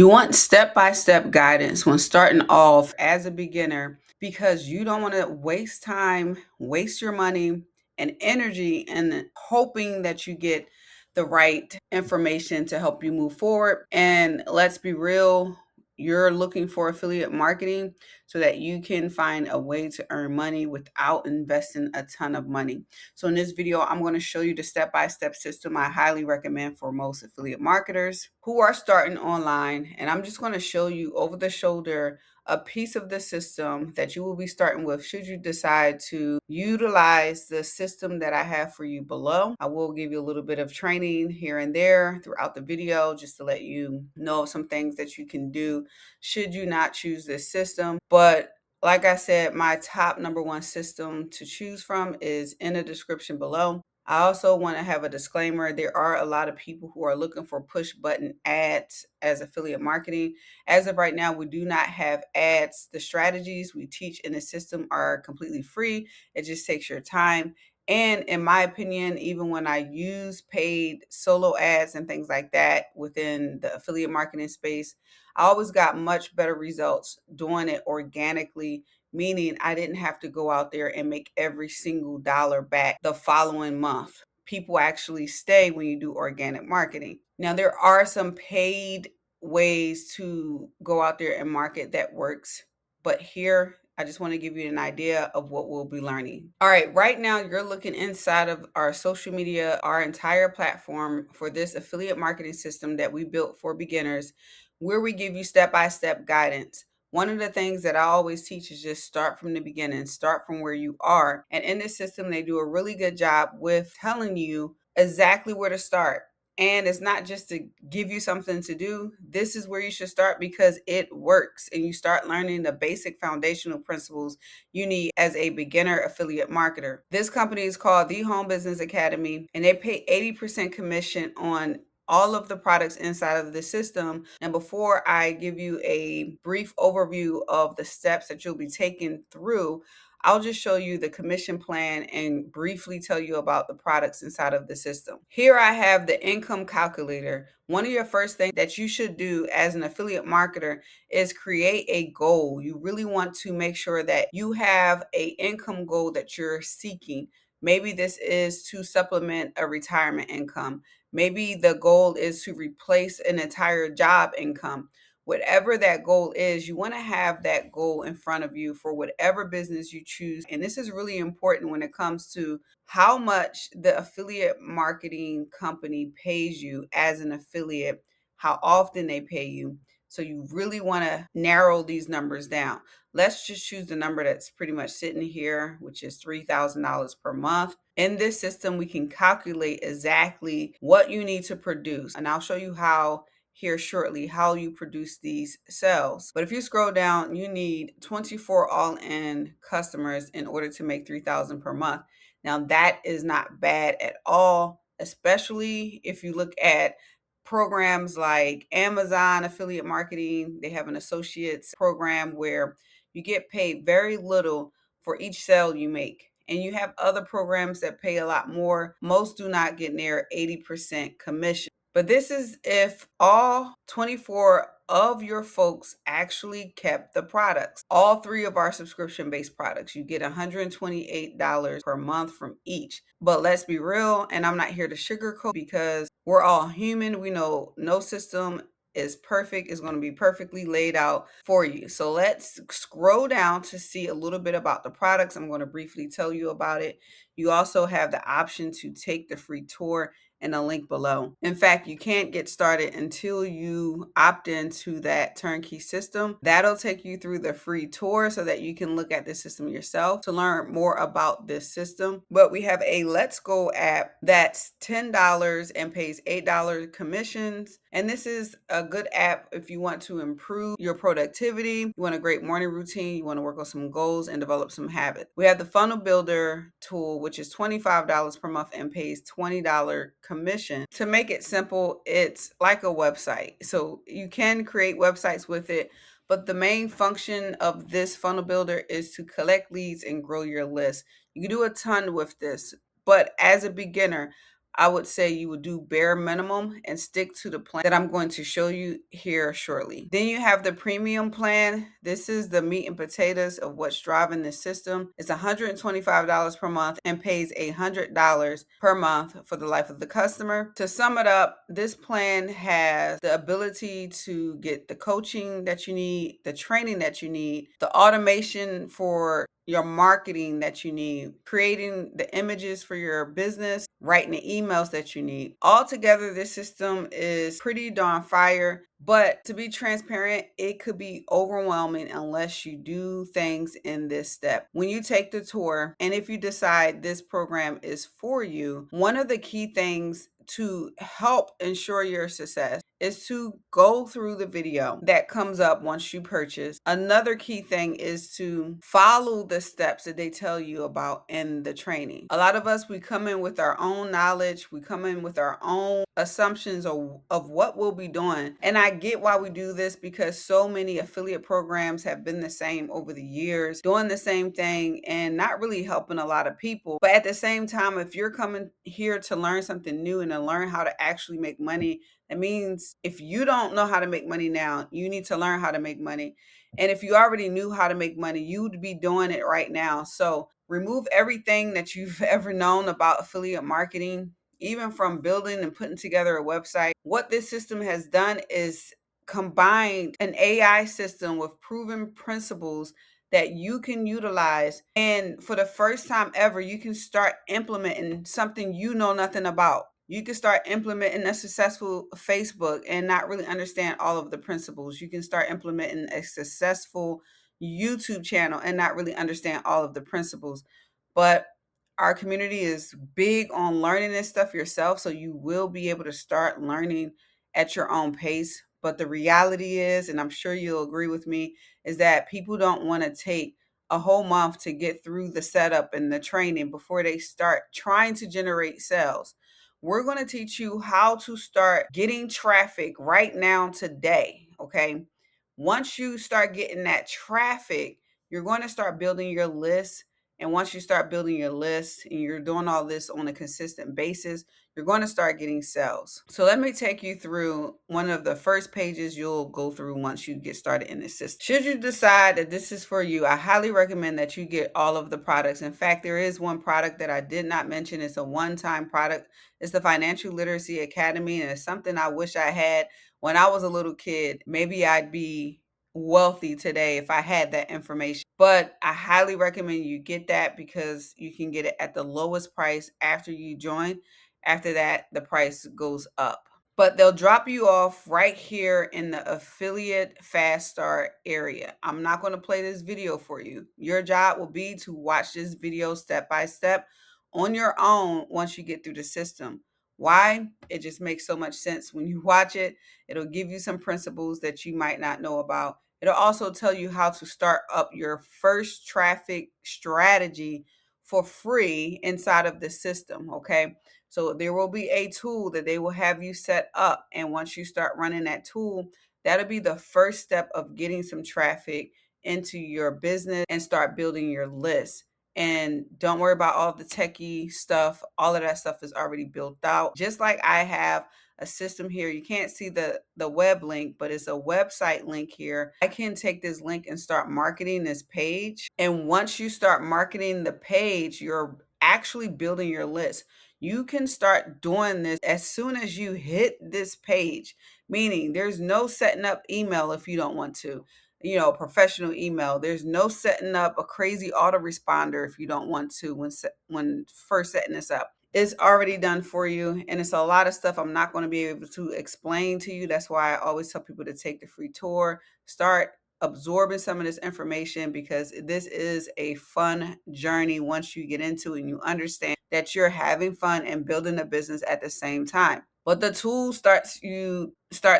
You want step-by-step guidance when starting off as a beginner because you don't want to waste time, waste your money and energy and hoping that you get the right information to help you move forward. And let's be real, you're looking for affiliate marketing so that you can find a way to earn money without investing a ton of money. So in this video, I'm going to show you the step-by-step system I highly recommend for most affiliate marketers who are starting online. And I'm just going to show you over the shoulder a piece of the system that you will be starting with should you decide to utilize the system that I have for you below. I will give you a little bit of training here and there throughout the video just to let you know some things that you can do should you not choose this system. But like I said, my top number one system to choose from is in the description below. I also want to have a disclaimer. There are a lot of people who are looking for push button ads as affiliate marketing. As of right now, we do not have ads. The strategies we teach in the system are completely free. It just takes your time. And in my opinion, even when I use paid solo ads and things like that within the affiliate marketing space, I always got much better results doing it organically, meaning I didn't have to go out there and make every single dollar back the following month. People actually stay when you do organic marketing. Now, there are some paid ways to go out there and market that works, but here I just want to give you an idea of what we'll be learning. All right, right now you're looking inside of our social media, our entire platform for this affiliate marketing system that we built for beginners, where we give you step-by-step guidance. One of the things that I always teach is just start from the beginning, start from where you are. And in this system, they do a really good job with telling you exactly where to start. And it's not just to give you something to do. This is where you should start because it works. And you start learning the basic foundational principles you need as a beginner affiliate marketer. This company is called The Home Business Academy, and they pay 80% commission on all of the products inside of the system. And before I give you a brief overview of the steps that you'll be taking through, I'll just show you the commission plan and briefly tell you about the products inside of the system. Here I have the income calculator. One of your first things that you should do as an affiliate marketer is create a goal. You really want to make sure that you have an income goal that you're seeking. Maybe this is to supplement a retirement income. Maybe the goal is to replace an entire job income. Whatever that goal is, you want to have that goal in front of you for whatever business you choose. And this is really important when it comes to how much the affiliate marketing company pays you as an affiliate, how often they pay you. So you really want to narrow these numbers down. Let's just choose the number that's pretty much sitting here, which is $3,000 per month. In this system, we can calculate exactly what you need to produce. And I'll show you how here shortly how you produce these sales. But if you scroll down, you need 24 all-in customers in order to make $3,000 per month. Now that is not bad at all, especially if you look at programs like Amazon affiliate marketing. They have an associates program where you get paid very little for each sale you make. And you have other programs that pay a lot more. Most do not get near 80% commission. But this is if all 24 of your folks actually kept the products. All three of our subscription-based products, you get $128 per month from each. But let's be real, and I'm not here to sugarcoat because we're all human. We know no system is perfect, is going to be perfectly laid out for you. So let's scroll down to see a little bit about the products. I'm going to briefly tell you about it. You also have the option to take the free tour and a link below. In fact, you can't get started until you opt into that turnkey system. That'll take you through the free tour so that you can look at the system yourself to learn more about this system. But we have a Let's Go app that's $10 and pays $8 commissions. And this is a good app if you want to improve your productivity, you want a great morning routine, you want to work on some goals and develop some habits. We have the Funnel Builder tool, which is $25 per month and pays $20 commission. To make it simple, it's like a website. So you can create websites with it, but the main function of this funnel builder is to collect leads and grow your list. You can do a ton with this, but as a beginner, I would say you would do bare minimum and stick to the plan that I'm going to show you here shortly. Then you have the premium plan. This is the meat and potatoes of what's driving the system. It's $125 per month and pays $100 per month for the life of the customer. To sum it up, this plan has the ability to get the coaching that you need, the training that you need, the automation for your marketing that you need, creating the images for your business, writing the emails that you need. Altogether, this system is pretty darn fire. But to be transparent, it could be overwhelming unless you do things in this step. When you take the tour, and if you decide this program is for you, one of the key things to help ensure your success is to go through the video that comes up once you purchase. Another key thing is to follow the steps that they tell you about in the training. A lot of us, we come in with our own knowledge, we come in with our own assumptions of what we'll be doing. And I get why we do this, because so many affiliate programs have been the same over the years, doing the same thing and not really helping a lot of people. But at the same time, if you're coming here to learn something new and to learn how to actually make money, that means if you don't know how to make money now, you need to learn how to make money. And if you already knew how to make money, you'd be doing it right now. So remove everything that you've ever known about affiliate marketing, even from building and putting together a website. What this system has done is combined an AI system with proven principles that you can utilize. And for the first time ever, you can start implementing something you know nothing about. You can start implementing a successful Facebook and not really understand all of the principles. You can start implementing a successful YouTube channel and not really understand all of the principles. But our community is big on learning this stuff yourself, so you will be able to start learning at your own pace. But the reality is, and I'm sure you'll agree with me, is that people don't want to take a whole month to get through the setup and the training before they start trying to generate sales. We're going to teach you how to start getting traffic right now today, okay? Once you start getting that traffic, you're going to start building your list. And once you start building your list and you're doing all this on a consistent basis, you're going to start getting sales. So let me take you through one of the first pages you'll go through once you get started in this system. Should you decide that this is for you, I highly recommend that you get all of the products. In fact, there is one product that I did not mention. It's a one-time product. It's the Financial Literacy Academy, and it's something I wish I had when I was a little kid. Maybe I'd be wealthy today if I had that information. But I highly recommend you get that because you can get it at the lowest price after you join. After that, the price goes up. But they'll drop you off right here in the affiliate fast start area. I'm not going to play this video for you. Your job will be to watch this video step by step on your own once you get through the system. Why? It just makes so much sense when you watch it. It'll give you some principles that you might not know about. It'll also tell you how to start up your first traffic strategy for free inside of the system, okay? So there will be a tool that they will have you set up. And once you start running that tool, that'll be the first step of getting some traffic into your business and start building your list. And don't worry about all the techie stuff. All of that stuff is already built out. Just like I have a system here. You can't see the web link, but it's a website link here. I can take this link and start marketing this page. And once you start marketing the page, you're actually building your list. You can start doing this as soon as you hit this page, meaning there's no setting up email if you don't want to, professional email. There's no setting up a crazy autoresponder if you don't want to when first setting this up. It's already done for you, and it's a lot of stuff I'm not going to be able to explain to you. That's why I always tell people to take the free tour, start absorbing some of this information, because this is a fun journey once you get into it and you understand that you're having fun and building a business at the same time. But the tool starts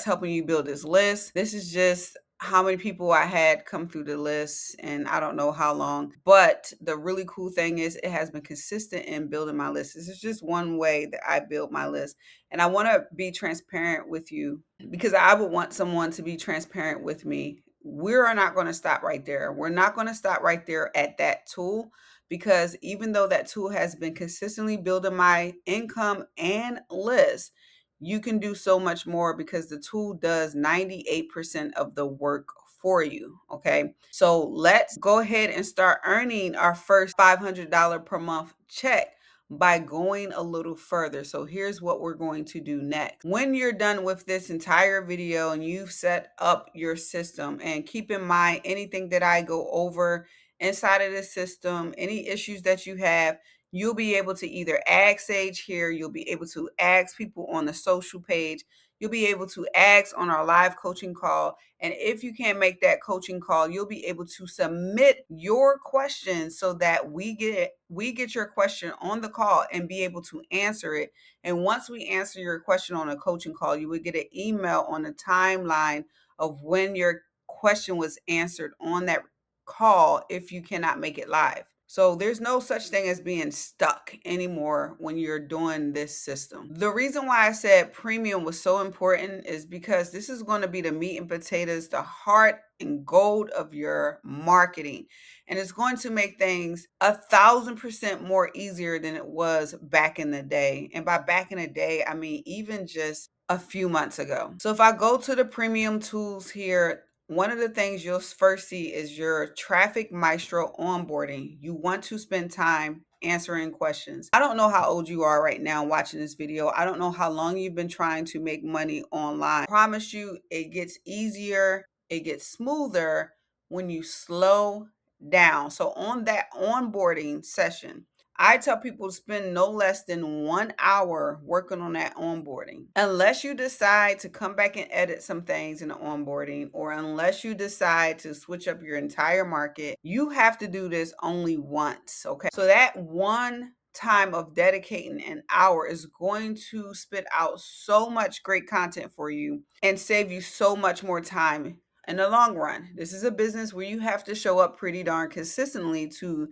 helping you build this list. This is just how many people I had come through the list, and I don't know how long. But the really cool thing is it has been consistent in building my list. This is just one way that I build my list. And I want to be transparent with you because I would want someone to be transparent with me we're not going to stop right there. We're not going to stop right there at that tool, because even though that tool has been consistently building my income and list, you can do so much more because the tool does 98% of the work for you. Okay. So let's go ahead and start earning our first $500 per month check by going a little further. So here's what we're going to do next. When you're done with this entire video and you've set up your system, and keep in mind anything that I go over inside of the system, any issues that you have, you'll be able to either ask Sage here, you'll be able to ask people on the social page, you'll be able to ask on our live coaching call. And if you can't make that coaching call, you'll be able to submit your questions so that we get your question on the call and be able to answer it. And once we answer your question on a coaching call, you would get an email on the timeline of when your question was answered on that call if you cannot make it live. So there's no such thing as being stuck anymore when you're doing this system. The reason why I said premium was so important is because this is going to be the meat and potatoes, the heart and gold of your marketing. And it's going to make things 1,000% more easier than it was back in the day. And by back in the day, I mean even just a few months ago. So if I go to the premium tools here, one of the things you'll first see is your Traffic Maestro onboarding. You want to spend time answering questions. I don't know how old you are right now watching this video. I don't know how long you've been trying to make money online. I promise you, it gets easier, it gets smoother when you slow down. So on that onboarding session, I tell people to spend no less than 1 hour working on that onboarding. Unless you decide to come back and edit some things in the onboarding, or unless you decide to switch up your entire market, you have to do this only once. Okay. So that one time of dedicating an hour is going to spit out so much great content for you and save you so much more time in the long run. This is a business where you have to show up pretty darn consistently to,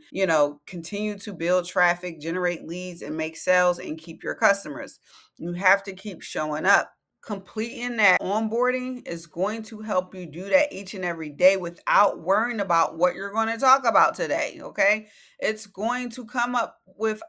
continue to build traffic, generate leads, and make sales and keep your customers. You have to keep showing up. Completing that onboarding is going to help you do that each and every day without worrying about what you're going to talk about today. Okay. It's going to come up with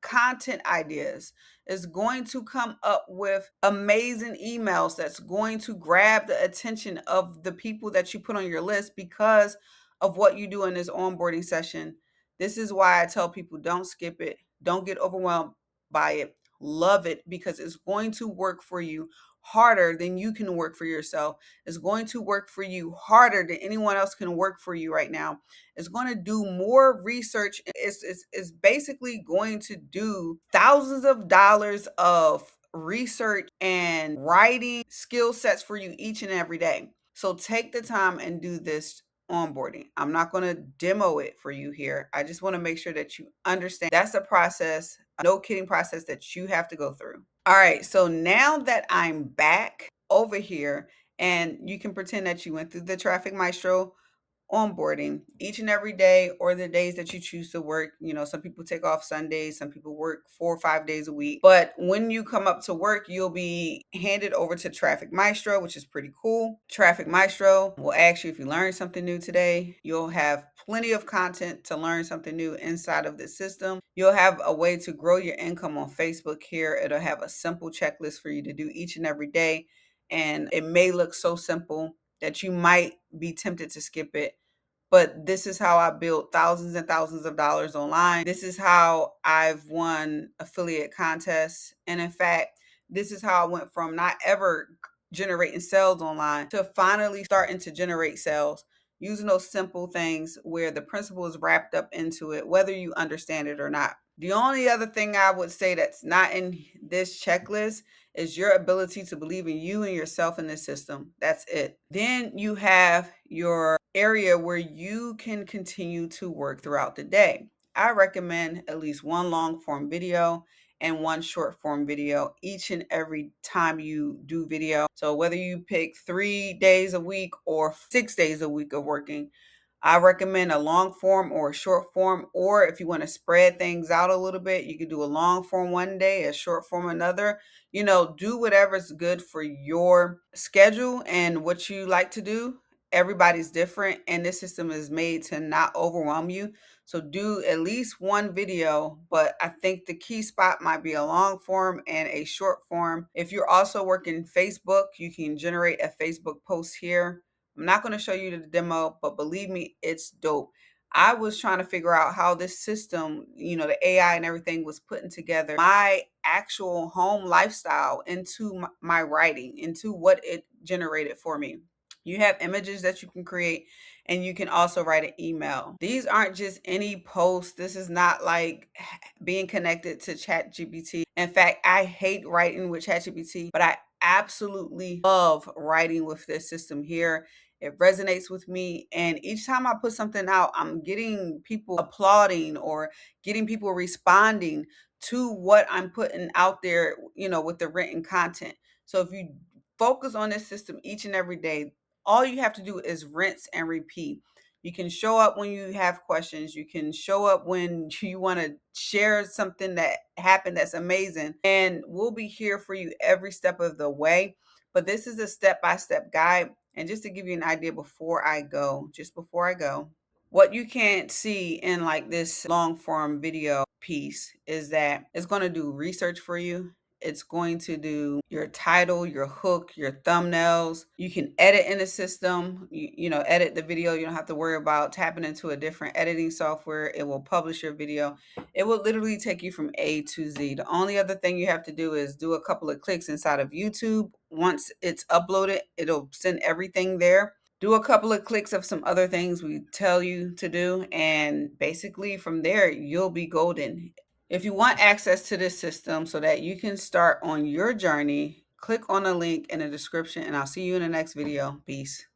content ideas, is going to come up with amazing emails that's going to grab the attention of the people that you put on your list because of what you do in this onboarding session. This is why I tell people, don't skip it. Don't get overwhelmed by it. Love it, because it's going to work for you harder than you can work for yourself. It's going to work for you harder than anyone else can work for you right now. It's going to do more research. It's basically going to do thousands of dollars of research and writing skill sets for you each and every day. So take the time and do this onboarding. I'm not going to demo it for you here. I just want to make sure that you understand that's a process, no kidding process that you have to go through. All right. So now that I'm back over here, and you can pretend that you went through the Traffic Maestro onboarding each and every day, or the days that you choose to work. Some people take off Sundays, some people work 4 or 5 days a week. But when you come up to work, you'll be handed over to Traffic Maestro, which is pretty cool. Traffic Maestro will ask you if you learned something new today. You'll have plenty of content to learn something new inside of the system. You'll have a way to grow your income on Facebook here. It'll have a simple checklist for you to do each and every day. And it may look so simple that you might be tempted to skip it. But this is how I built thousands and thousands of dollars online. This is how I've won affiliate contests. And in fact, this is how I went from not ever generating sales online to finally starting to generate sales using those simple things where the principle is wrapped up into it, whether you understand it or not. The only other thing I would say that's not in this checklist is your ability to believe in you and yourself in this system. That's it. Then you have your area where you can continue to work throughout the day. I recommend at least one long form video and one short form video each and every time you do video. So whether you pick 3 days a week or 6 days a week of working, I recommend a long form or a short form. Or if you want to spread things out a little bit, you could do a long form one day, a short form another. Do whatever's good for your schedule and what you like to do. everybody's different, and this system is made to not overwhelm you. So do at least one video, but I think the key spot might be a long form and a short form. If you're also working Facebook, you can generate a Facebook post here. I'm not going to show you the demo, but believe me, it's dope. I was trying to figure out how this system, the AI and everything was putting together my actual home lifestyle into my writing, into what it generated for me. You have images that you can create, and you can also write an email. These aren't just any posts. This is not like being connected to ChatGPT. In fact, I hate writing with ChatGPT, but I absolutely love writing with this system here. It resonates with me. And each time I put something out, I'm getting people applauding or getting people responding to what I'm putting out there, with the written content. So if you focus on this system each and every day, all you have to do is rinse and repeat. You can show up when you have questions. You can show up when you want to share something that happened that's amazing. And we'll be here for you every step of the way. But this is a step-by-step guide. And just to give you an idea just before I go, what you can't see in like this long form video piece is that it's going to do research for you. It's going to do your title, your hook, your thumbnails. You can edit in the system, edit the video. You don't have to worry about tapping into a different editing software. It will publish your video. It will literally take you from A to Z. The only other thing you have to do is do a couple of clicks inside of YouTube. Once it's uploaded, it'll send everything there. Do a couple of clicks of some other things we tell you to do, and basically from there, you'll be golden. If you want access to this system so that you can start on your journey, click on the link in the description, and I'll see you in the next video. Peace.